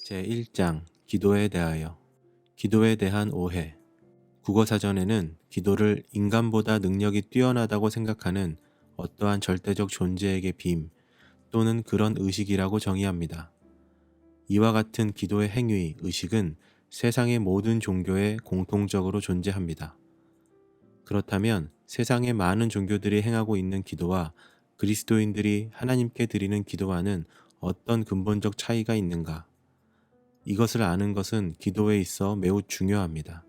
제1장 기도에 대하여. 기도에 대한 오해. 국어사전에는 기도를 인간보다 능력이 뛰어나다고 생각하는 어떠한 절대적 존재에게 빔 또는 그런 의식이라고 정의합니다. 이와 같은 기도의 행위, 의식은 세상의 모든 종교에 공통적으로 존재합니다. 그렇다면 세상의 많은 종교들이 행하고 있는 기도와 그리스도인들이 하나님께 드리는 기도와는 어떤 근본적 차이가 있는가? 이것을 아는 것은 기도에 있어 매우 중요합니다.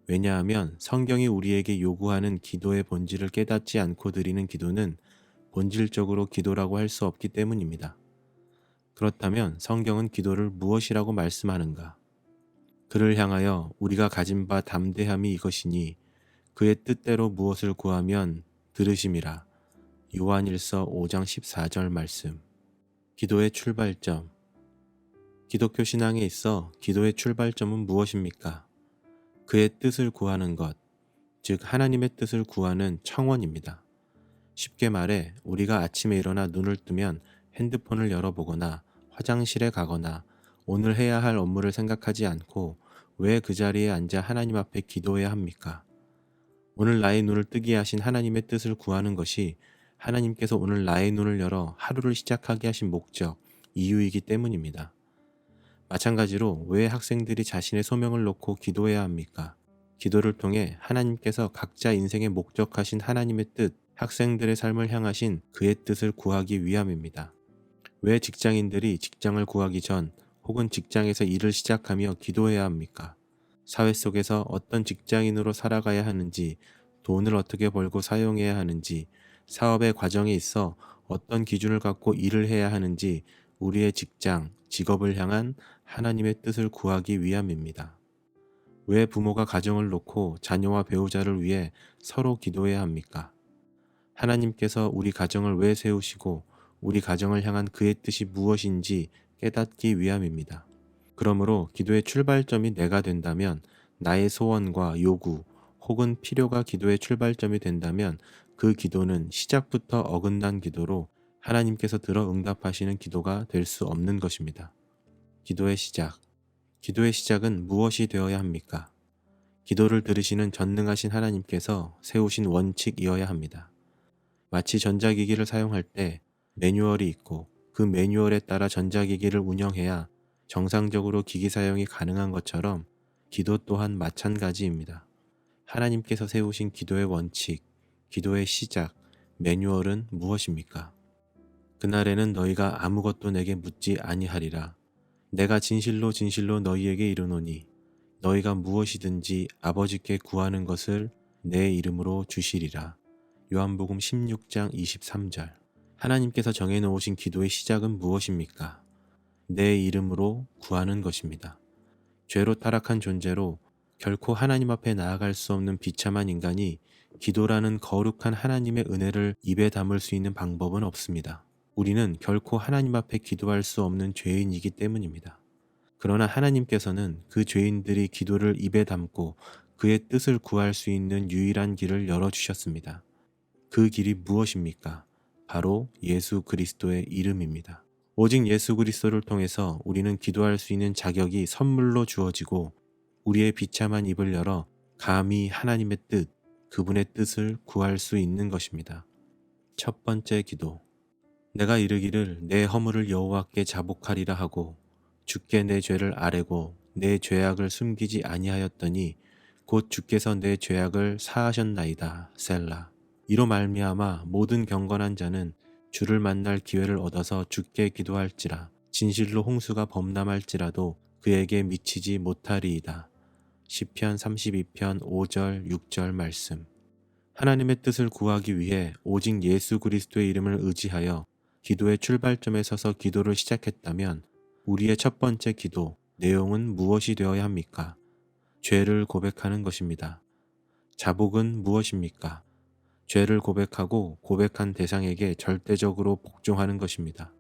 왜냐하면 성경이 우리에게 요구하는 기도의 본질을 깨닫지 않고 드리는 기도는 본질적으로 기도라고 할 수 없기 때문입니다. 그렇다면 성경은 기도를 무엇이라고 말씀하는가? 그를 향하여 우리가 가진 바 담대함이 이것이니 그의 뜻대로 무엇을 구하면 들으심이라. 요한일서 5장 14절 말씀. 기도의 출발점. 기독교 신앙에 있어 기도의 출발점은 무엇입니까? 그의 뜻을 구하는 것, 즉 하나님의 뜻을 구하는 청원입니다. 쉽게 말해 우리가 아침에 일어나 눈을 뜨면 핸드폰을 열어보거나 화장실에 가거나 오늘 해야 할 업무를 생각하지 않고 왜 그 자리에 앉아 하나님 앞에 기도해야 합니까? 오늘 나의 눈을 뜨게 하신 하나님의 뜻을 구하는 것이 하나님께서 오늘 나의 눈을 열어 하루를 시작하게 하신 목적, 이유이기 때문입니다. 마찬가지로 왜 학생들이 자신의 소명을 놓고 기도해야 합니까? 기도를 통해 하나님께서 각자 인생에 목적하신 하나님의 뜻, 학생들의 삶을 향하신 그의 뜻을 구하기 위함입니다. 왜 직장인들이 직장을 구하기 전 혹은 직장에서 일을 시작하며 기도해야 합니까? 사회 속에서 어떤 직장인으로 살아가야 하는지, 돈을 어떻게 벌고 사용해야 하는지, 사업의 과정에 있어 어떤 기준을 갖고 일을 해야 하는지 우리의 직장, 직업을 향한 하나님의 뜻을 구하기 위함입니다. 왜 부모가 가정을 놓고 자녀와 배우자를 위해 서로 기도해야 합니까? 하나님께서 우리 가정을 왜 세우시고 우리 가정을 향한 그의 뜻이 무엇인지 깨닫기 위함입니다. 그러므로 기도의 출발점이 내가 된다면 나의 소원과 요구 혹은 필요가 기도의 출발점이 된다면 그 기도는 시작부터 어긋난 기도로 하나님께서 들어 응답하시는 기도가 될 수 없는 것입니다. 기도의 시작. 기도의 시작은 무엇이 되어야 합니까? 기도를 들으시는 전능하신 하나님께서 세우신 원칙이어야 합니다. 마치 전자기기를 사용할 때 매뉴얼이 있고 그 매뉴얼에 따라 전자기기를 운영해야 정상적으로 기기 사용이 가능한 것처럼 기도 또한 마찬가지입니다. 하나님께서 세우신 기도의 원칙, 기도의 시작, 매뉴얼은 무엇입니까? 그날에는 너희가 아무것도 내게 묻지 아니하리라. 내가 진실로 진실로 너희에게 이르노니 너희가 무엇이든지 아버지께 구하는 것을 내 이름으로 주시리라. 요한복음 16장 23절. 하나님께서 정해놓으신 기도의 시작은 무엇입니까? 내 이름으로 구하는 것입니다. 죄로 타락한 존재로 결코 하나님 앞에 나아갈 수 없는 비참한 인간이 기도라는 거룩한 하나님의 은혜를 입에 담을 수 있는 방법은 없습니다. 우리는 결코 하나님 앞에 기도할 수 없는 죄인이기 때문입니다. 그러나 하나님께서는 그 죄인들이 기도를 입에 담고 그의 뜻을 구할 수 있는 유일한 길을 열어주셨습니다. 그 길이 무엇입니까? 바로 예수 그리스도의 이름입니다. 오직 예수 그리스도를 통해서 우리는 기도할 수 있는 자격이 선물로 주어지고 우리의 비참한 입을 열어 감히 하나님의 뜻, 그분의 뜻을 구할 수 있는 것입니다. 첫 번째 기도. 내가 이르기를 내 허물을 여호와께 자복하리라 하고 주께 내 죄를 아뢰고 내 죄악을 숨기지 아니하였더니 곧 주께서 내 죄악을 사하셨나이다. 셀라. 이로 말미암아 모든 경건한 자는 주를 만날 기회를 얻어서 주께 기도할지라 진실로 홍수가 범람할지라도 그에게 미치지 못하리이다. 시편 32편 5절 6절 말씀. 하나님의 뜻을 구하기 위해 오직 예수 그리스도의 이름을 의지하여 기도의 출발점에 서서 기도를 시작했다면 우리의 첫 번째 기도, 내용은 무엇이 되어야 합니까? 죄를 고백하는 것입니다. 자복은 무엇입니까? 죄를 고백하고 고백한 대상에게 절대적으로 복종하는 것입니다.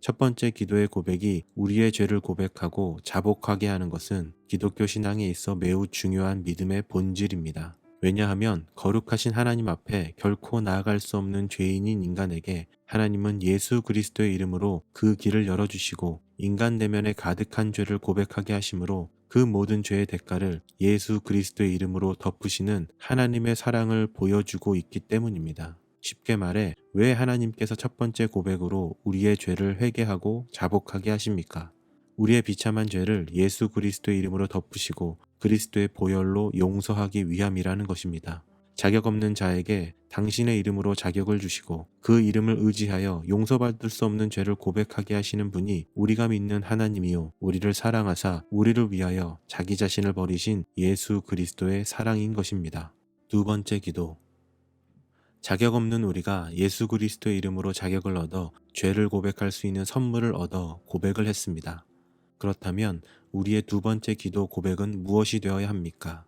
첫 번째 기도의 고백이 우리의 죄를 고백하고 자복하게 하는 것은 기독교 신앙에 있어 매우 중요한 믿음의 본질입니다. 왜냐하면 거룩하신 하나님 앞에 결코 나아갈 수 없는 죄인인 인간에게 하나님은 예수 그리스도의 이름으로 그 길을 열어주시고 인간 내면에 가득한 죄를 고백하게 하심으로 그 모든 죄의 대가를 예수 그리스도의 이름으로 덮으시는 하나님의 사랑을 보여주고 있기 때문입니다. 쉽게 말해 왜 하나님께서 첫 번째 고백으로 우리의 죄를 회개하고 자복하게 하십니까? 우리의 비참한 죄를 예수 그리스도의 이름으로 덮으시고 그리스도의 보혈로 용서하기 위함이라는 것입니다. 자격 없는 자에게 당신의 이름으로 자격을 주시고 그 이름을 의지하여 용서받을 수 없는 죄를 고백하게 하시는 분이 우리가 믿는 하나님이요 우리를 사랑하사 우리를 위하여 자기 자신을 버리신 예수 그리스도의 사랑인 것입니다. 두 번째 기도. 자격 없는 우리가 예수 그리스도의 이름으로 자격을 얻어 죄를 고백할 수 있는 선물을 얻어 고백을 했습니다. 그렇다면 우리의 두 번째 기도 고백은 무엇이 되어야 합니까?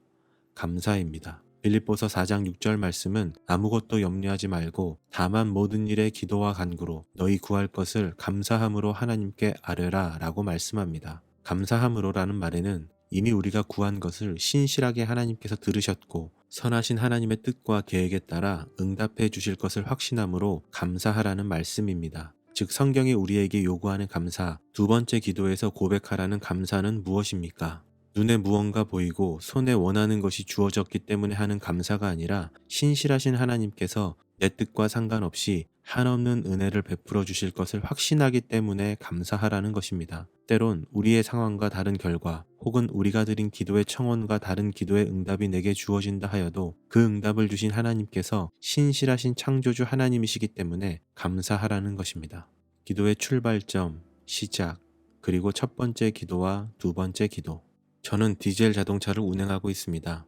감사입니다. 빌립보서 4장 6절 말씀은 아무것도 염려하지 말고 다만 모든 일에 기도와 간구로 너희 구할 것을 감사함으로 하나님께 아뢰라 라고 말씀합니다. 감사함으로라는 말에는 이미 우리가 구한 것을 신실하게 하나님께서 들으셨고 선하신 하나님의 뜻과 계획에 따라 응답해 주실 것을 확신함으로 감사하라는 말씀입니다. 즉 성경이 우리에게 요구하는 감사, 두 번째 기도에서 고백하라는 감사는 무엇입니까? 눈에 무언가 보이고 손에 원하는 것이 주어졌기 때문에 하는 감사가 아니라 신실하신 하나님께서 내 뜻과 상관없이 한없는 은혜를 베풀어 주실 것을 확신하기 때문에 감사하라는 것입니다. 때론 우리의 상황과 다른 결과 혹은 우리가 드린 기도의 청원과 다른 기도의 응답이 내게 주어진다 하여도 그 응답을 주신 하나님께서 신실하신 창조주 하나님이시기 때문에 감사하라는 것입니다. 기도의 출발점, 시작, 그리고 첫 번째 기도와 두 번째 기도. 저는 디젤 자동차를 운행하고 있습니다.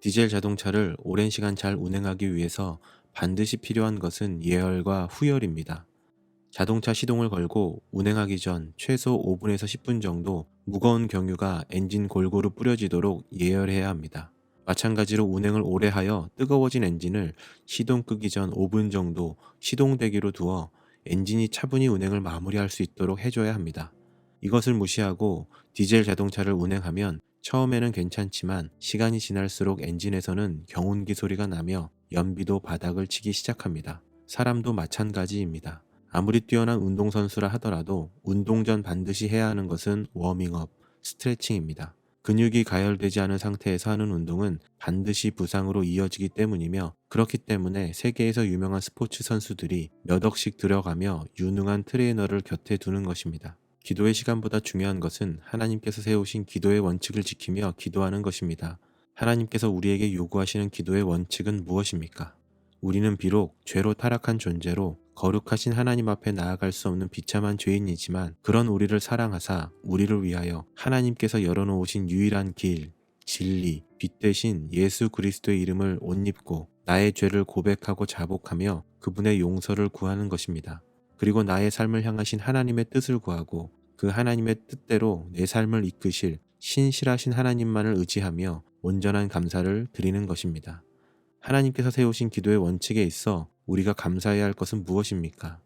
디젤 자동차를 오랜 시간 잘 운행하기 위해서 반드시 필요한 것은 예열과 후열입니다. 자동차 시동을 걸고 운행하기 전 최소 5분에서 10분 정도 무거운 경유가 엔진 골고루 뿌려지도록 예열해야 합니다. 마찬가지로 운행을 오래 하여 뜨거워진 엔진을 시동 끄기 전 5분 정도 시동대기로 두어 엔진이 차분히 운행을 마무리할 수 있도록 해줘야 합니다. 이것을 무시하고 디젤 자동차를 운행하면 처음에는 괜찮지만 시간이 지날수록 엔진에서는 경운기 소리가 나며 연비도 바닥을 치기 시작합니다. 사람도 마찬가지입니다. 아무리 뛰어난 운동선수라 하더라도 운동 전 반드시 해야 하는 것은 워밍업, 스트레칭입니다. 근육이 가열되지 않은 상태에서 하는 운동은 반드시 부상으로 이어지기 때문이며 그렇기 때문에 세계에서 유명한 스포츠 선수들이 몇 억씩 들어가며 유능한 트레이너를 곁에 두는 것입니다. 기도의 시간보다 중요한 것은 하나님께서 세우신 기도의 원칙을 지키며 기도하는 것입니다. 하나님께서 우리에게 요구하시는 기도의 원칙은 무엇입니까? 우리는 비록 죄로 타락한 존재로 거룩하신 하나님 앞에 나아갈 수 없는 비참한 죄인이지만 그런 우리를 사랑하사 우리를 위하여 하나님께서 열어놓으신 유일한 길, 진리, 빛 대신 예수 그리스도의 이름을 옷 입고 나의 죄를 고백하고 자복하며 그분의 용서를 구하는 것입니다. 그리고 나의 삶을 향하신 하나님의 뜻을 구하고 그 하나님의 뜻대로 내 삶을 이끄실 신실하신 하나님만을 의지하며 온전한 감사를 드리는 것입니다. 하나님께서 세우신 기도의 원칙에 있어 우리가 감사해야 할 것은 무엇입니까?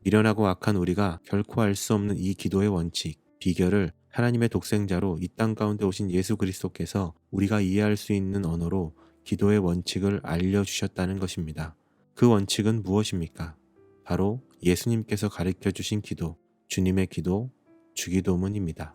미련하고 악한 우리가 결코 알 수 없는 이 기도의 원칙, 비결을 하나님의 독생자로 이 땅 가운데 오신 예수 그리스도께서 우리가 이해할 수 있는 언어로 기도의 원칙을 알려주셨다는 것입니다. 그 원칙은 무엇입니까? 바로 예수님께서 가르쳐 주신 기도, 주님의 기도, 주기도문입니다.